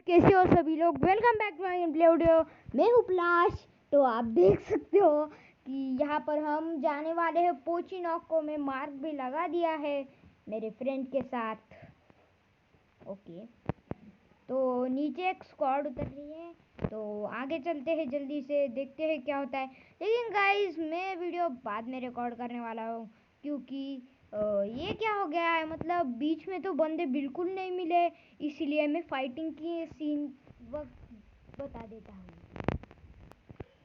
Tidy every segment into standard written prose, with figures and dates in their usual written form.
कैसे हो सभी लोग। Welcome back to my game play video. मैं हूँ पलाश। तो आप देख सकते हो कि यहाँ पर हम जाने वाले हैं पोचिनोको में। मार्क भी लगा दिया है मेरे फ्रेंड के साथ। ओके, तो नीचे एक स्क्वाड उतर रही है, तो आगे चलते हैं, जल्दी से देखते हैं क्या होता है। लेकिन गाइस मैं वीडियो बाद में रिकॉर्ड करने वाला हूँ, क्योंकि ये क्या हो गया है, मतलब बीच में तो बंदे बिल्कुल नहीं मिले, इसलिए मैं फाइटिंग की सीन बता देता हूँ।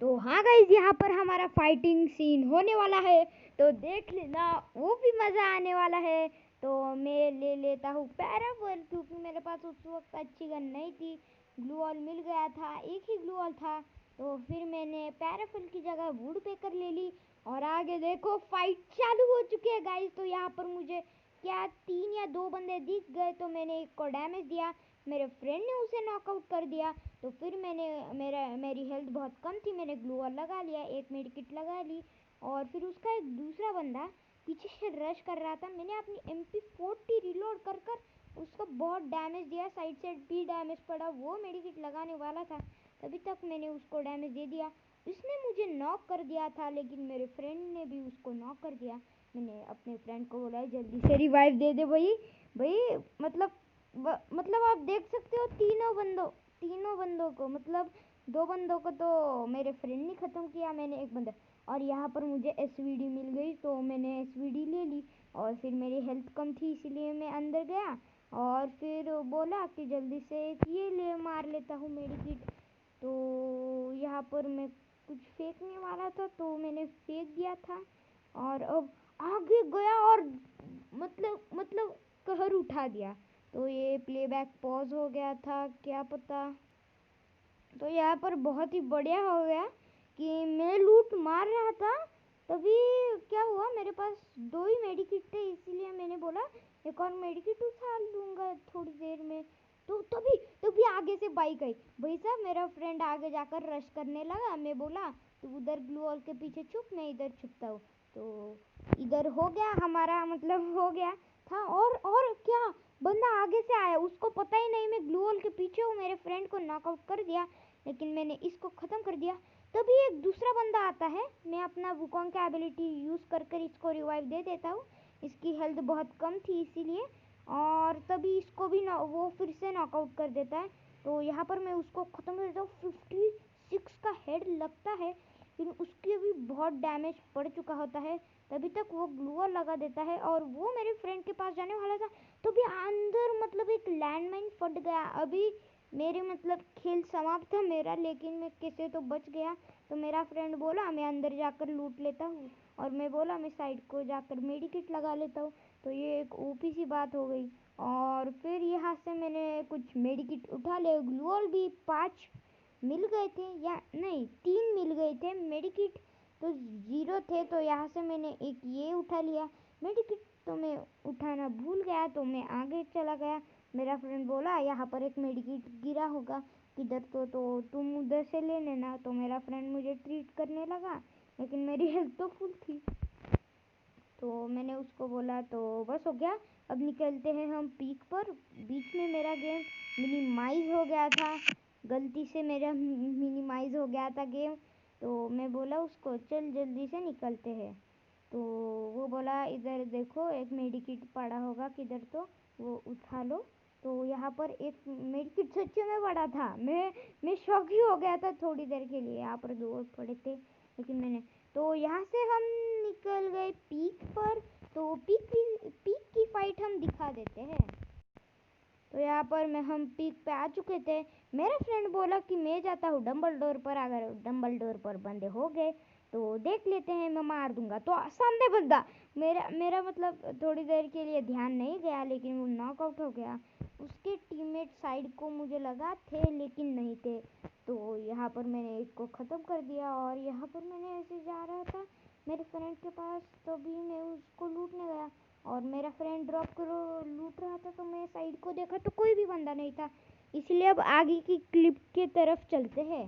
तो हाँ गाइस, यहाँ पर हमारा फाइटिंग सीन होने वाला है, तो देख लेना, वो भी मज़ा आने वाला है। तो मैं ले लेता हूँ पैराबॉल, क्योंकि मेरे पास उस वक्त अच्छी गन नहीं थी। ग्लू वॉल मिल गया था, एक ही ग्लू वॉल था, तो फिर मैंने पैराफल की जगह वुड पेकर ले ली। और आगे देखो फाइट चालू हो चुकी है गाइस। तो यहाँ पर मुझे क्या 3 या 2 बंदे दिख गए, तो मैंने एक को डैमेज दिया, मेरे फ्रेंड ने उसे नॉकआउट कर दिया। तो फिर मेरी हेल्थ बहुत कम थी, मैंने ग्लू वॉल लगा लिया, एक मेड किट लगा ली। और फिर उसका एक दूसरा बंदा पीछे से रश कर रहा था, मैंने अपनी MP40 रिलोड कर कर उसको बहुत डैमेज दिया, साइड से भी डैमेज पड़ा। वो मेडिकेट लगाने वाला था, तभी तक मैंने उसको डैमेज दे दिया। उसने मुझे नॉक कर दिया था, लेकिन मेरे फ्रेंड ने भी उसको नॉक कर दिया। मैंने अपने फ्रेंड को बोला जल्दी से रिवाइव दे दे भाई भाई। मतलब आप देख सकते हो तीनों बंदों को, मतलब 2 बंदों को तो मेरे फ्रेंड ने ख़त्म किया, मैंने एक बंदा। और यहाँ पर मुझे SVD मिल गई, तो मैंने SVD ले ली। और फिर मेरी हेल्थ कम थी, इसीलिए मैं अंदर गया और फिर बोला कि जल्दी से एक ये ले मार लेता हूँ मेडिकिट। तो यहाँ पर मैं कुछ फेंकने वाला था, तो मैंने फेंक दिया था और अब आगे गया और मतलब कहर उठा दिया। तो ये प्लेबैक पॉज हो गया था, क्या पता। तो यहाँ पर बहुत ही बढ़िया हो गया कि मैं लूट मार रहा था, तभी क्या हुआ, मेरे पास 2 ही मेडिकिट थे, इसीलिए मैंने बोला एक और मेडिकिट उठा लूँगा थोड़ी देर में। तो तभी आगे से बाइक आई। भाई साहब, मेरा फ्रेंड आगे जाकर रश करने लगा, मैं बोला तू उधर ग्लू वॉल के पीछे छुप, मैं इधर छुपता हूँ। तो इधर हो गया हमारा, मतलब हो गया था। और क्या, बंदा आगे से आया, उसको पता ही नहीं मैं ग्लू वॉल के पीछे हूँ, मेरे फ्रेंड को नॉकआउट कर दिया, लेकिन मैंने इसको ख़त्म कर दिया। तभी एक दूसरा बंदा आता है, मैं अपना वुकोंग का एबिलिटी यूज़ कर कर इसको रिवाइव दे देता हूँ। इसकी हेल्थ बहुत कम थी इसीलिए, और तभी इसको भी वो फिर से नॉकआउट कर देता है। तो यहाँ पर मैं उसको ख़त्म कर देता हूँ। 56 का हेड लगता है, लेकिन उसके भी बहुत डैमेज पड़ चुका होता है। तभी तक वो ग्लू वॉल लगा देता है और वो मेरे फ्रेंड के पास जाने वाला था, तो भी अंदर मतलब एक लैंडमाइन फट गया। अभी मेरे मतलब खेल समाप्त था मेरा, लेकिन मैं कैसे तो बच गया। तो मेरा फ्रेंड बोला मैं अंदर जाकर लूट लेता हूँ, और मैं बोला मैं साइड को जाकर मेडिकेट लगा लेता हूँ। तो ये एक ओपी सी बात हो गई। और फिर यहाँ से मैंने कुछ मेडिकेट उठा ले, ग्लू वॉल भी 5 मिल गए थे, या नहीं 3 मिल गए थे, मेडिकेट तो 0 थे। तो यहाँ से मैंने एक ये उठा लिया मेडिकेट, तो मैं उठाना भूल गया, तो मैं आगे चला गया। मेरा फ्रेंड बोला यहाँ पर एक मेडिकेट गिरा होगा किधर, तो तुम उधर से ले लेना। तो मेरा फ्रेंड मुझे ट्रीट करने लगा, लेकिन मेरी हेल्थ तो फुल थी। तो मैंने उसको बोला तो बस हो गया, अब निकलते हैं हम पीक पर। बीच में मेरा गेम मिनिमाइज़ हो गया था, गलती से मेरा मिनिमाइज़ हो गया था गेम। तो मैं बोला उसको चल जल्दी से निकलते हैं। तो वो बोला इधर देखो एक मेडिकिट पड़ा होगा किधर, तो वो उठा लो। तो यहाँ पर एक मेडिकिट सच में पड़ा था, मैं शॉक ही हो गया था थोड़ी देर के लिए। यहाँ पर 2 पड़े थे, लेकिन मैंने, तो यहाँ से हम निकल गए पीक पर। तो पीक की फाइट हम दिखा देते हैं। तो यहाँ पर हम पीक पे आ चुके थे। मेरा फ्रेंड बोला कि मैं जाता हूँ डंबल डोर पर, अगर डंबल डोर पर बंदे हो गए तो देख लेते हैं, मैं मार दूंगा। तो सामने बंदा, मेरा मतलब थोड़ी देर के लिए ध्यान नहीं गया, लेकिन वो नॉकआउट हो गया। उसके टीममेट साइड को मुझे लगा थे, लेकिन नहीं थे। तो यहाँ पर मैंने एक को ख़त्म कर दिया, और यहाँ पर मैंने ऐसे जा रहा था मेरे फ्रेंड के पास, तो भी मैं उसको लूटने गया, और मेरा फ्रेंड ड्रॉप करो लूट रहा था। तो मैं साइड को देखा तो कोई भी बंदा नहीं था, इसलिए अब आगे की क्लिप के तरफ चलते हैं।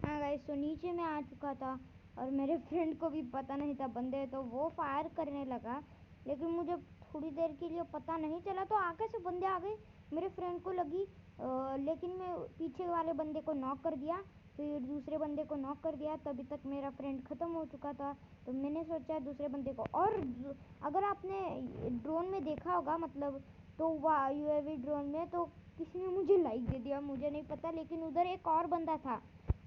हाँ गाइस, तो नीचे मैं आ चुका था, और मेरे फ्रेंड को भी पता नहीं था बंदे, तो वो फायर करने लगा, लेकिन मुझे थोड़ी देर के लिए पता नहीं चला। तो आगे से बंदे आ गए, मेरे फ्रेंड को लगी लेकिन मैं पीछे वाले बंदे को नॉक कर दिया, फिर दूसरे बंदे को नॉक कर दिया। तभी तक मेरा फ्रेंड ख़त्म हो चुका था। तो मैंने सोचा दूसरे बंदे को, और अगर आपने ड्रोन में देखा होगा मतलब, तो वाह यूएवी ड्रोन में तो किसी ने मुझे लाइक दे दिया, मुझे नहीं पता, लेकिन उधर एक और बंदा था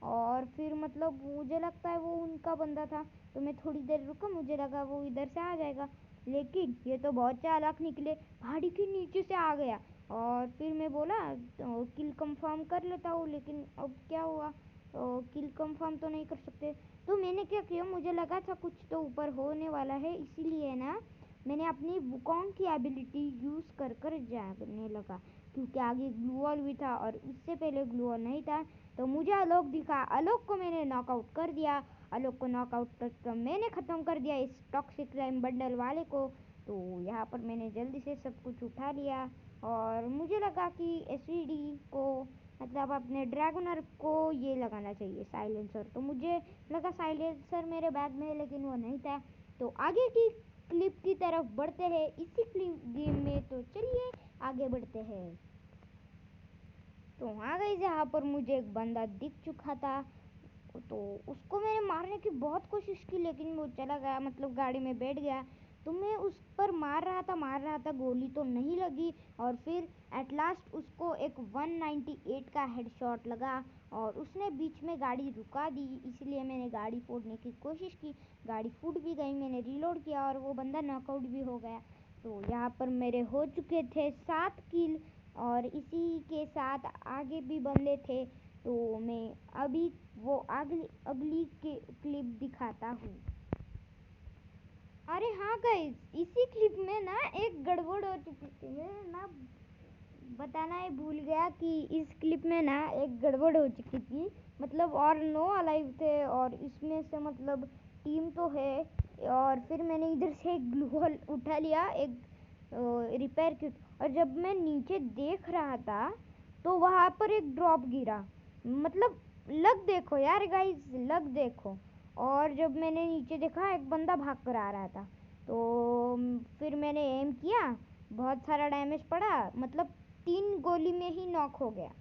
और फिर मतलब मुझे लगता है वो उनका बंदा था। तो मैं थोड़ी देर रुका, मुझे लगा वो इधर से आ जाएगा, लेकिन ये तो बहुत चालाक निकले, पहाड़ी के नीचे से आ गया। और फिर मैं बोला तो किल कंफर्म कर लेता हूँ, लेकिन अब क्या हुआ, तो किल कंफर्म तो नहीं कर सकते। तो मैंने क्या किया, मुझे लगा था कुछ तो ऊपर होने वाला है, इसीलिए ना मैंने अपनी वुकोंग की एबिलिटी यूज़ कर कर जागने लगा, क्योंकि आगे ग्लू वॉल भी था और उससे पहले ग्लू वॉल नहीं था। तो मुझे आलोक दिखा, आलोक को मैंने नॉकआउट कर दिया। आलोक को नॉकआउट कर मैंने ख़त्म कर दिया इस टॉक्सिक क्लाइम बंडल वाले को। तो यहाँ पर मैंने जल्दी से सब कुछ उठा लिया और मुझे लगा कि एसवीडी को मतलब अपने ड्रैगनर को ये लगाना चाहिए साइलेंसर। तो मुझे लगा साइलेंसर मेरे बैग में है, लेकिन वो नहीं था। तो आगे की क्लिप की तरफ बढ़ते हैं इसी क्लिप गेम में, तो चलिए आगे बढ़ते हैं। तो हाँ गाइस, यहाँ पर मुझे एक बंदा दिख चुका था, तो उसको मैंने मारने की बहुत कोशिश की, लेकिन वो चला गया, मतलब गाड़ी में बैठ गया। तो मैं उस पर मार रहा था, गोली तो नहीं लगी। और फिर एट लास्ट उसको एक 198 का हेडशॉट लगा और उसने बीच में गाड़ी रुका दी, इसलिए मैंने गाड़ी फोड़ने की कोशिश की। गाड़ी फूट भी गई, मैंने रिलोड किया और वो बंदा नॉकआउट भी हो गया। तो यहाँ पर मेरे हो चुके थे 7 किल और इसी के साथ आगे भी बंदे थे। तो मैं अभी वो अगली क्लिप दिखाता हूँ। अरे हाँ गाइस, इसी क्लिप में ना एक गड़बड़ हो चुकी थी, मैं ना बताना ही भूल गया कि इस क्लिप में ना एक गड़बड़ हो चुकी थी, मतलब और 9 अलाइव थे और इसमें से मतलब टीम तो है। और फिर मैंने इधर से एक ग्लू वॉल उठा लिया, एक रिपेयर किट, और जब मैं नीचे देख रहा था तो वहाँ पर एक ड्रॉप गिरा, मतलब लग देखो यार गाइस, लग देखो। और जब मैंने नीचे देखा एक बंदा भाग कर आ रहा था, तो फिर मैंने एम किया, बहुत सारा डैमेज पड़ा, मतलब 3 गोली में ही नॉक हो गया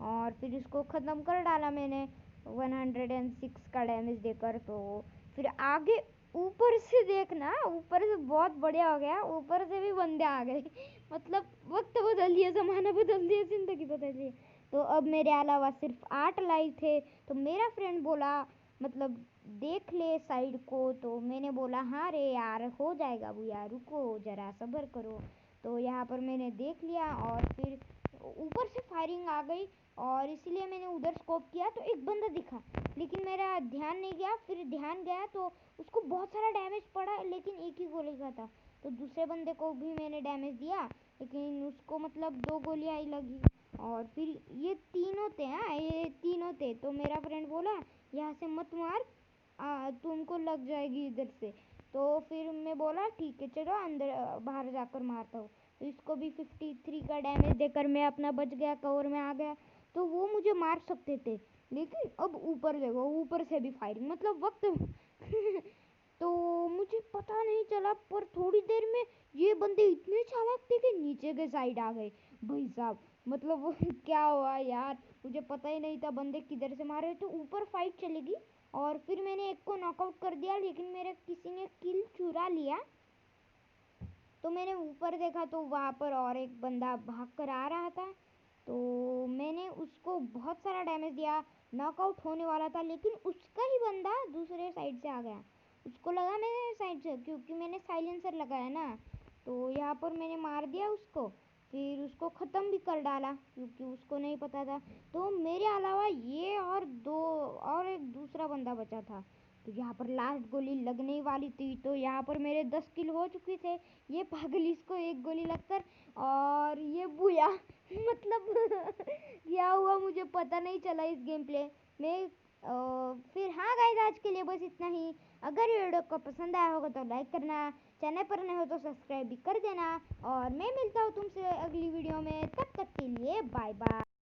और फिर इसको ख़त्म कर डाला मैंने 106 का डैमेज देकर। तो फिर आगे ऊपर से देखना, ऊपर से बहुत बढ़िया हो गया, ऊपर से भी बंदे आ गए मतलब वक्त बदल दिया, ज़माना बदल दिया, ज़िंदगी बदल दी। तो अब मेरे अलावा सिर्फ 8 लाइव थे। तो मेरा फ्रेंड बोला मतलब देख ले साइड को, तो मैंने बोला हाँ रे यार हो जाएगा भैया, रुको ज़रा सब्र करो। तो यहाँ पर मैंने देख लिया और फिर ऊपर से फायरिंग आ गई और इसलिए मैंने उधर स्कोप किया तो एक बंदा दिखा, लेकिन मेरा ध्यान नहीं गया। फिर ध्यान गया तो उसको बहुत सारा डैमेज पड़ा, लेकिन एक ही गोली का था। तो दूसरे बंदे को भी मैंने डैमेज दिया, लेकिन उसको मतलब 2 गोलियां ही लगी। और फिर ये तीनों थे, हाँ ये तीनों थे। तो मेरा फ्रेंड बोला यहाँ से मत मार, तुमको लग जाएगी इधर से। तो फिर मैं बोला ठीक है चलो अंदर बाहर जाकर मारता हूँ। तो इसको भी 53 का डैमेज देकर मैं अपना बच गया, कवर में आ गया। तो वो मुझे मार सकते थे, लेकिन अब ऊपर देखो, ऊपर से भी फायरिंग, मतलब वक्त तो मुझे पता नहीं चला, पर थोड़ी देर में ये बंदे इतने चालाक थे कि नीचे के साइड आ गए भाई साहब, मतलब क्या हुआ यार, मुझे पता ही नहीं था बंदे किधर से मारे। तो ऊपर फाइट चलेगी और फिर मैंने एक को नॉकआउट कर दिया, लेकिन मेरे किसी ने किल चुरा लिया। तो मैंने ऊपर देखा तो वहाँ पर और एक बंदा भाग कर आ रहा था। तो मैंने उसको बहुत सारा डैमेज दिया, नॉकआउट होने वाला था, लेकिन उसका ही बंदा दूसरे साइड से आ गया। उसको लगा मेरे साइड से, क्योंकि मैंने साइलेंसर लगाया ना। तो यहाँ पर मैंने मार दिया उसको, फिर उसको ख़त्म भी कर डाला, क्योंकि उसको नहीं पता था। तो मेरे अलावा ये और एक दूसरा बंदा बचा था। तो यहाँ पर लास्ट गोली लगने वाली थी, तो यहाँ पर मेरे 10 किल हो चुके थे। ये पागल, इसको एक गोली लगकर और ये बुया मतलब क्या हुआ मुझे पता नहीं चला इस गेम प्ले में। फिर हाँ गाइस, आज के लिए बस इतना ही। अगर ये वीडियो को पसंद आया होगा तो लाइक करना, चैनल पर नए हो तो सब्सक्राइब भी कर देना, और मैं मिलता हूँ तुमसे अगली वीडियो में, तब तक के लिए बाय बाय।